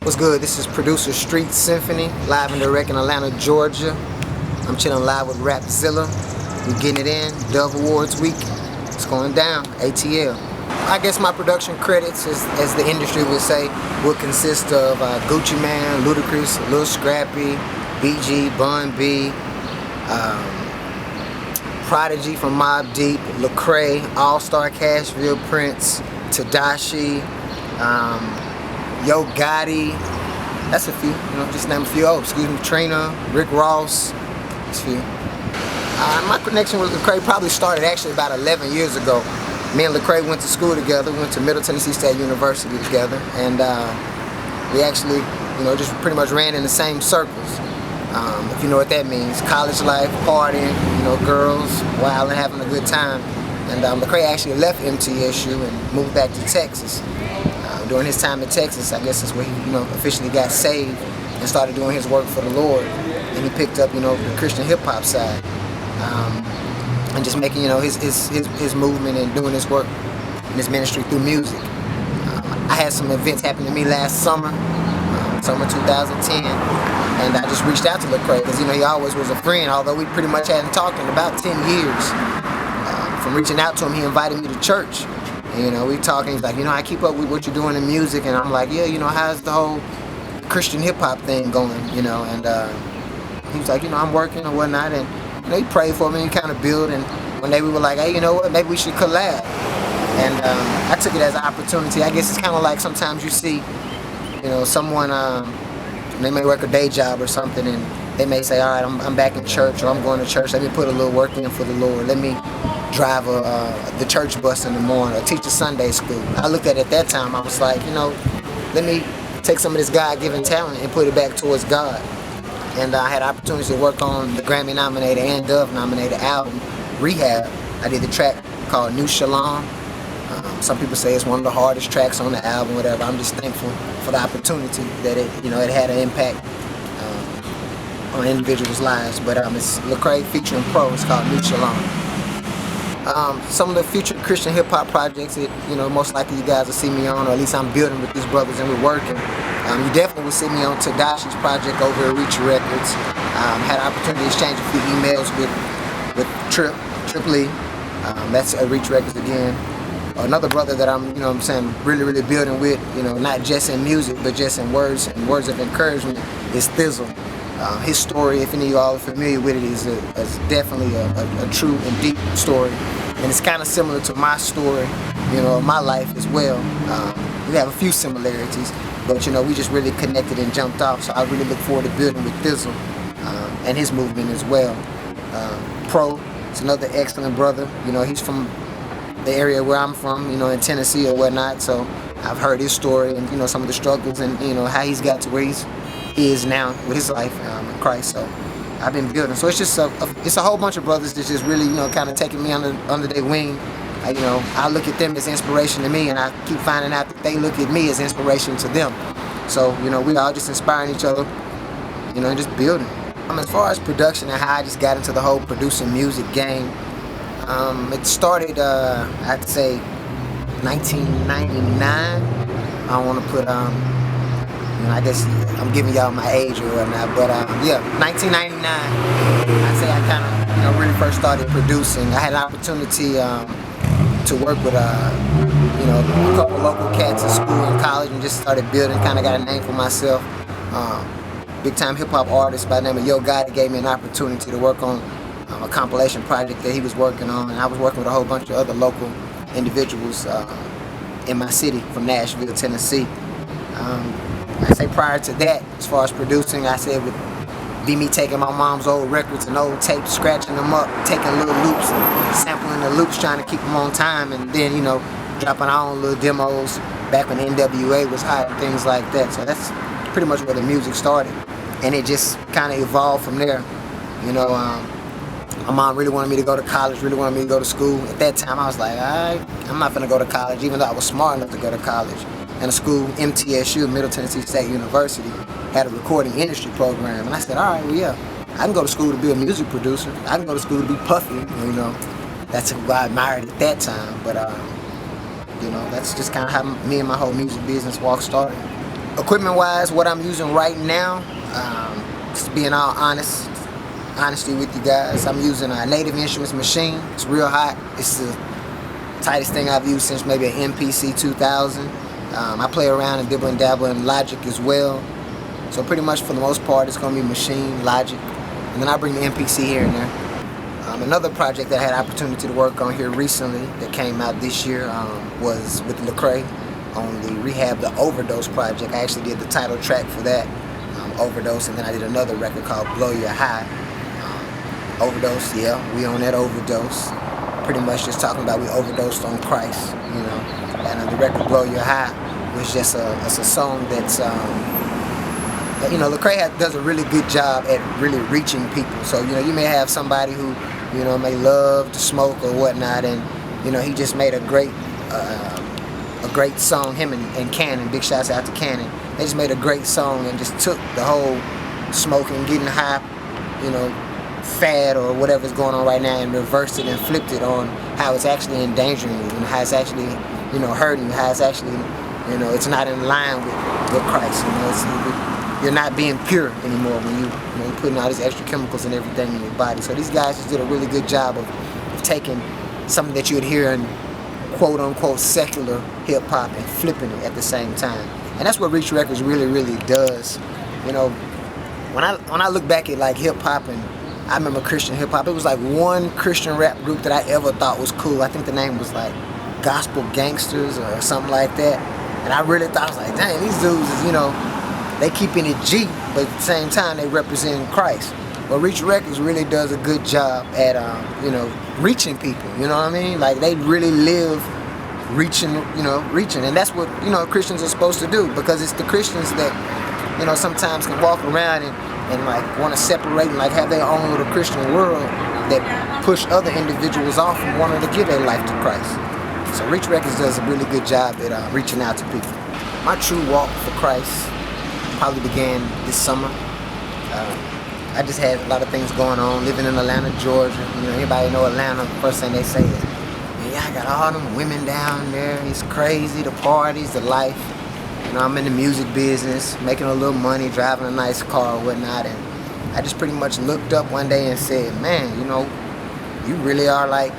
What's good? This is producer Street Symphony, live and direct in Atlanta, Georgia. I'm chilling live with Rapzilla. We getting it in. Dove Awards week. It's going down. ATL. I guess my production credits, as the industry would say, would consist of Gucci Man, Ludacris, Lil Scrappy, BG, Bun B, Prodigy from Mobb Deep, Lecrae, All-Star Cashville, Prince, Tedashii, Yo Gotti. That's a few, just name a few. Oh, excuse me, Trina, Rick Ross. That's a few. My connection with Lecrae probably started actually about 11 years ago. Me and Lecrae went to school together. We went to Middle Tennessee State University together, and we actually, just pretty much ran in the same circles. If you know what that means, college life, partying, girls, wild and having a good time. And Lecrae actually left MTSU and moved back to Texas. During his time in Texas, I guess that's where he, officially got saved and started doing his work for the Lord. And he picked up, the Christian hip hop side, and just making, his movement and doing his work in his ministry through music. I had some events happen to me last summer, summer 2010, and I just reached out to Lecrae because he always was a friend, although we pretty much hadn't talked in about 10 years. From reaching out to him, he invited me to church. We talking, he's like, I keep up with what you're doing in music, and I'm like, yeah, how's the whole Christian hip-hop thing going, and he was like, I'm working or whatnot, and, he prayed for me and kind of built, and one day we were like, hey, you know what, maybe we should collab, and I took it as an opportunity. I guess it's kind of like sometimes you see, someone, they may work a day job or something, and they may say, all right, I'm back in church, or I'm going to church, let me put a little work in for the Lord, let me drive the church bus in the morning or teach a Sunday school. I looked at it at that time, I was like, let me take some of this God-given talent and put it back towards God. And I had opportunities to work on the Grammy-nominated and Dove-nominated album, Rehab. I did the track called New Shalom. Some people say it's one of the hardest tracks on the album, whatever. I'm just thankful for the opportunity that it had an impact on individuals' lives. But it's Lecrae featuring Pro. It's called New Shalom. Some of the future Christian hip-hop projects that, most likely you guys will see me on, or at least I'm building with these brothers and we're working. You definitely will see me on Tedashii's project over at Reach Records. Had an opportunity to exchange a few emails with Trip Lee. That's at Reach Records again. Another brother that I'm, really, really building with, not just in music, but just in words of encouragement, is thi'sl. His story, if any of you all are familiar with it, is definitely a true and deep story. And it's kind of similar to my story, my life as well. We have a few similarities, but we just really connected and jumped off. So I really look forward to building with thi'sl and his movement as well. Pro is another excellent brother. He's from the area where I'm from, in Tennessee or whatnot. So I've heard his story and some of the struggles and how he's got to where he is now with his life in Christ. So I've been building. So it's just it's a whole bunch of brothers that's just really kind of taking me under their wing. I look at them as inspiration to me, and I keep finding out that they look at me as inspiration to them. So we all just inspiring each other, and just building. As far as production and how I just got into the whole producing music game, it started I'd say 1999. I don't want to put I guess I'm giving y'all my age or whatnot, but yeah, 1999. I'd say I kind of really first started producing. I had an opportunity to work with a couple local cats in school and college, and just started building. Kind of got a name for myself. Big time hip hop artist by the name of Yo Gotti gave me an opportunity to work on a compilation project that he was working on, and I was working with a whole bunch of other local individuals in my city from Nashville, Tennessee. I say prior to that, as far as producing, I said it would be me taking my mom's old records and old tapes, scratching them up, taking little loops, and sampling the loops, trying to keep them on time, and then, dropping our own little demos back when NWA was hot and things like that. So that's pretty much where the music started. And it just kind of evolved from there. My mom really wanted me to go to college, really wanted me to go to school. At that time, I was like, I'm not gonna go to college, even though I was smart enough to go to college. And a school, MTSU, Middle Tennessee State University, had a recording industry program. And I said, all right, well, yeah, I can go to school to be a music producer. I can go to school to be Puffy, That's who I admired at that time. But, that's just kind of how me and my whole music business walk started. Equipment wise, what I'm using right now, just being all honesty with you guys, I'm using a Native Instruments machine. It's real hot. It's the tightest thing I've used since maybe an MPC 2000. I play around and dibble and dabble in Logic as well. So pretty much for the most part it's going to be machine, Logic, and then I bring the MPC here and there. Another project that I had opportunity to work on here recently that came out this year was with Lecrae on the Rehab the Overdose project. I actually did the title track for that, Overdose, and then I did another record called Blow Your High. Overdose, yeah, we on that overdose. Pretty much just talking about we overdosed on Christ, you know. And the record Blow Your High was just a song that's, you know, Lecrae does a really good job at really reaching people. So, you know, you may have somebody who, you know, may love to smoke or whatnot, and, you know, he just made a great song, him and Cannon, big shouts out to Cannon. They just made a great song and just took the whole smoking, getting high, you know, fad or whatever's going on right now and reversed it and flipped it on how it's actually endangering you and how it's actually, you know, hurting you, how it's actually, you know, it's not in line with Christ, you know, you're not being pure anymore when you're putting all these extra chemicals and everything in your body. So these guys just did a really good job of taking something that you would hear in quote unquote secular hip hop and flipping it at the same time. And that's what Reach Records really does. You know, when I look back at like hip hop, and I remember Christian hip hop, it was like one Christian rap group that I ever thought was cool. I think the name was like Gospel Gangsters or something like that. And I really thought, I was like, dang, these dudes is, you know, they keeping it G, but at the same time they represent Christ. But Reach Records really does a good job at, you know, reaching people, you know what I mean? Like they really live reaching, and that's what, you know, Christians are supposed to do, because it's the Christians that, you know, sometimes can walk around and like want to separate and like have their own little Christian world that push other individuals off from wanting to give their life to Christ. So Reach Records does a really good job at reaching out to people. My true walk for Christ probably began this summer. I just had a lot of things going on, living in Atlanta, Georgia. You know, anybody know Atlanta, the first thing they say is, yeah, I got all them women down there. It's crazy, the parties, the life. You know, I'm in the music business, making a little money, driving a nice car or whatnot. And I just pretty much looked up one day and said, man, you know, you really are like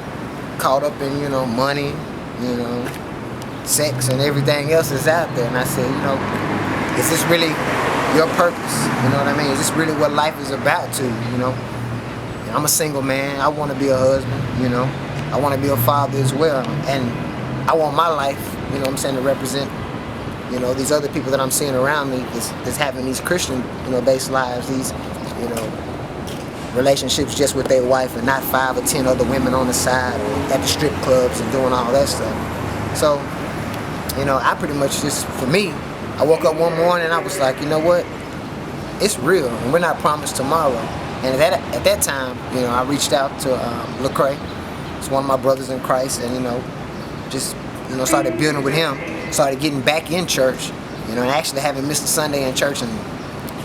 caught up in, you know, money, you know, sex and everything else is out there. And I said, you know, is this really your purpose? You know what I mean? Is this really what life is about to you, you know? And I'm a single man. I want to be a husband, you know? I want to be a father as well. And I want my life, you know what I'm saying, to represent, you know, these other people that I'm seeing around me that's having these Christian, you know, based lives, these, you know, relationships just with their wife and not 5 or 10 other women on the side or at the strip clubs and doing all that stuff. So, you know, I pretty much just, for me, I woke up one morning and I was like, you know what? It's real and we're not promised tomorrow. And at that time, you know, I reached out to Lecrae. It's one of my brothers in Christ, and, you know, just, you know, started building with him, started getting back in church, you know, and actually haven't missed a Sunday in church in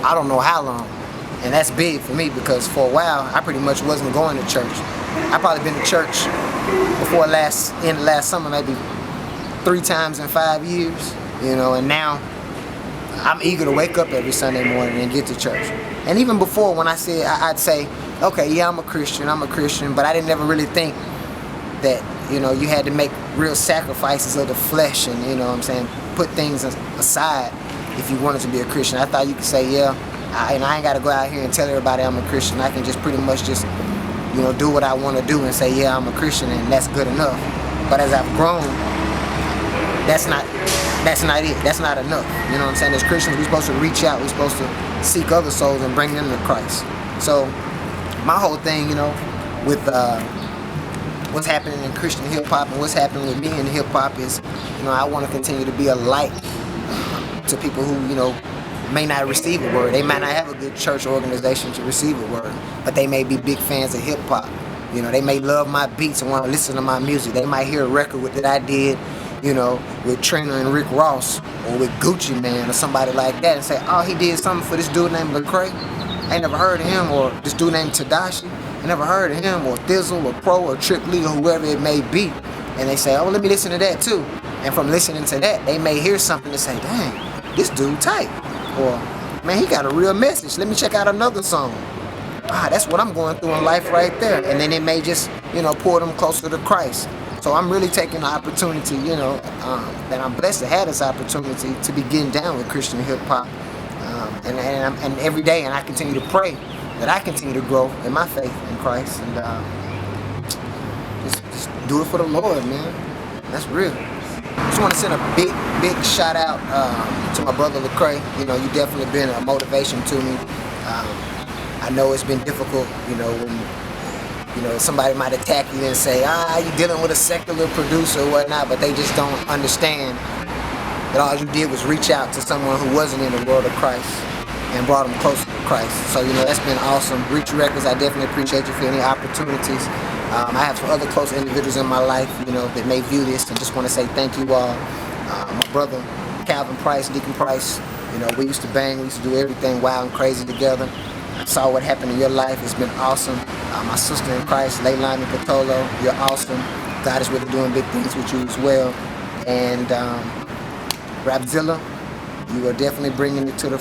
I don't know how long. And that's big for me because for a while, I pretty much wasn't going to church. I probably been to church before end of last summer, maybe 3 times in 5 years, you know, and now I'm eager to wake up every Sunday morning and get to church. And even before, when I said, I'd say, okay, yeah, I'm a Christian, but I didn't ever really think that, you know, you had to make real sacrifices of the flesh and, you know what I'm saying, put things aside if you wanted to be a Christian. I thought you could say, yeah, I ain't got to go out here and tell everybody I'm a Christian. I can just pretty much just, you know, do what I want to do and say, yeah, I'm a Christian, and that's good enough. But as I've grown, that's not it. That's not enough. You know what I'm saying? As Christians, we're supposed to reach out. We're supposed to seek other souls and bring them to Christ. So my whole thing, you know, with what's happening in Christian hip hop and what's happening with me in hip hop is, you know, I want to continue to be a light to people who, you know, may not receive a word. They might not have a good church organization to receive a word, but they may be big fans of hip hop. You know, they may love my beats and want to listen to my music. They might hear a record that I did, you know, with Trina and Rick Ross or with Gucci Man or somebody like that and say, oh, he did something for this dude named Lecrae. I ain't never heard of him. Or this dude named Tadashi. I never heard of him. Or thi'sl or Pro or Trick Lee or whoever it may be. And they say, oh, let me listen to that too. And from listening to that, they may hear something and say, dang, this dude tight. Or, man, he got a real message. Let me check out another song. That's what I'm going through in life right there. And then it may just, pull them closer to Christ. So I'm really taking the opportunity, that I'm blessed to have this opportunity to be getting down with Christian hip hop. And every day, and I continue to pray that I continue to grow in my faith in Christ. And just do it for the Lord, man. That's real. Just want to send a big shout out to my brother Lecrae. You definitely been a motivation to me. I know it's been difficult, when somebody might attack you and say, you're dealing with a secular producer or whatnot, but they just don't understand that all you did was reach out to someone who wasn't in the world of Christ and brought them closer to Christ. So, that's been awesome. Reach Records, I definitely appreciate you for any opportunities. I have some other close individuals in my life, that may view this, and just want to say thank you all. My brother, Calvin Price, Deacon Price, we used to bang, we used to do everything wild and crazy together. I saw what happened in your life. It's been awesome. My sister in Christ, Leilani Patolo, you're awesome. God is really doing big things with you as well. And Rapzilla, you are definitely bringing it to the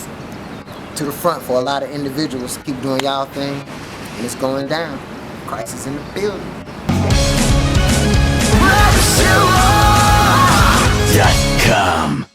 front for a lot of individuals. Keep doing y'all thing, and it's going down. Christ is in the building. Rapzilla.com